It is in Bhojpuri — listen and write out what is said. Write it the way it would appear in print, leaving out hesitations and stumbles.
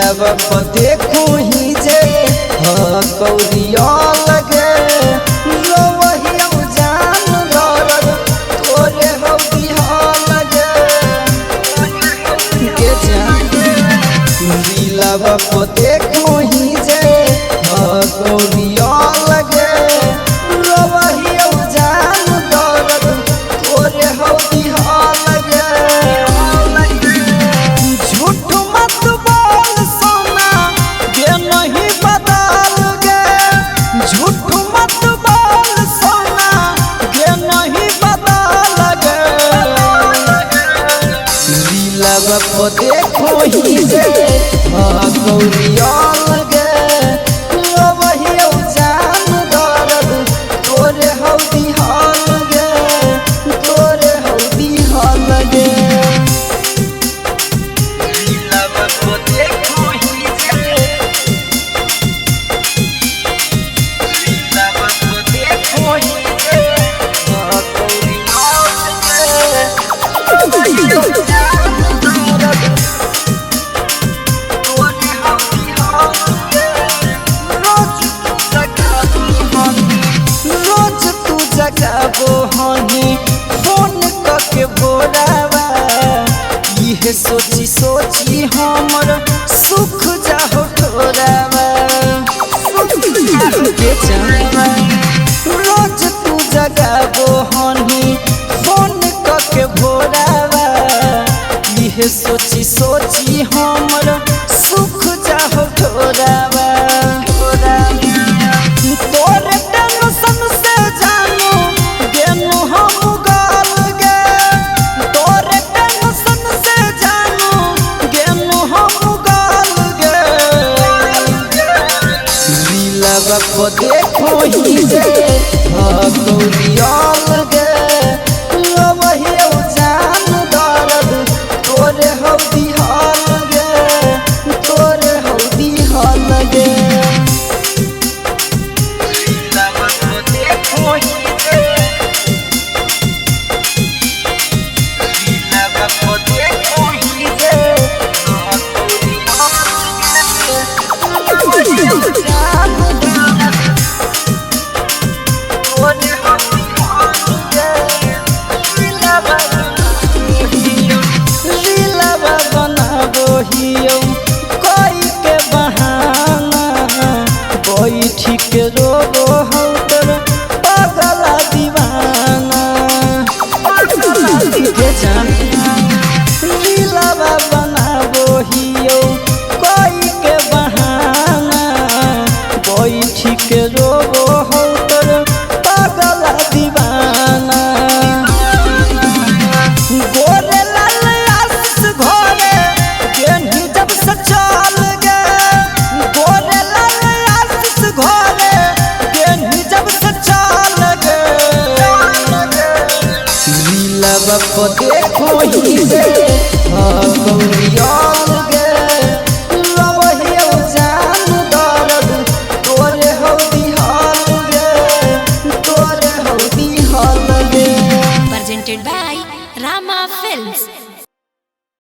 रीलब पर देखो ही जे कौरिया लगे लो वही जान दर्द तोरे हो दिहा लगे के जान रीलब पर देखो ही जे कौरिया लगे लो वही जान दर्द तोरे हो दिहा लगे झूठ मत बोल सोना ये नहीं बदल गे झूठ मत बोल सोना ये नहीं बदल गे रीलब को देखो ही जे कौरिया लगे लो वही जान दर्द तोरे हो दिहा लगे तोरे हो दिहा लगे रोज तू जगाबो हनी फोन करके भोरावा ये सोची सोची हमर सुख जाहो ठोरावा के जावा रोज तू जगाबो हनी फोन करके भोरावा ये सोची सोची हमर सुख जाहो ठोरावा तोरे टेंशन से जानू गेनू हम गाल गे तोरे टेंशन से जानू गेनू हम गाल गे रीलब को देखो ही जे कौरिया लगे लो वही जान दर्द तोरे हो दिहा लगे तोरे हो दिहा लगे कोई के बहाना बैठी के रो हौतर पगला दीवाना के जान रीलब बनाबो हियो कोई के बहाना बैठी के रो हौतर पगला दीवाना गोरे लाल आस घरे गेंढी जब से चल गे गोरे लाल आस घरे गेंढी जब से चल गे रीलब को देखो ही जे